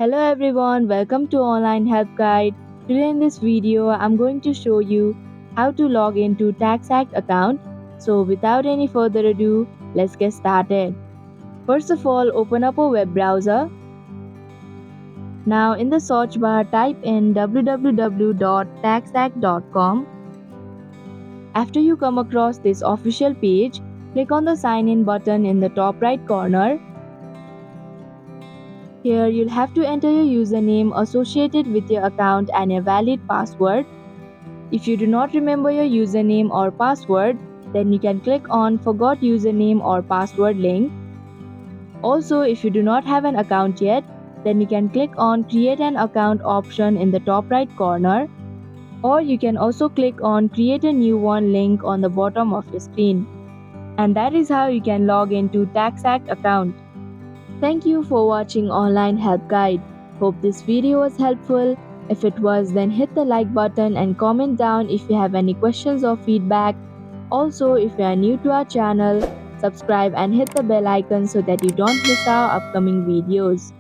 Hello everyone, welcome to Online Help Guide. Today in this video, I'm going to show you how to log into TaxAct account. So without any further ado, let's get started. First of all, open up a web browser. Now in the search bar, type in www.taxact.com. After you come across this official page, click on the sign in button in the top right corner. Here you'll have to enter your username associated with your account and a valid password. If you do not remember your username or password, then you can click on Forgot Username or Password link. Also, if you do not have an account yet, then you can click on Create an Account option in the top right corner, or you can also click on Create a New One link on the bottom of your screen. And that is how you can log into TaxAct account. Thank you for watching Online Help Guide. Hope this video was helpful. If it was, then hit the like button and comment down if you have any questions or feedback. Also, if you are new to our channel, subscribe and hit the bell icon so that you don't miss our upcoming videos.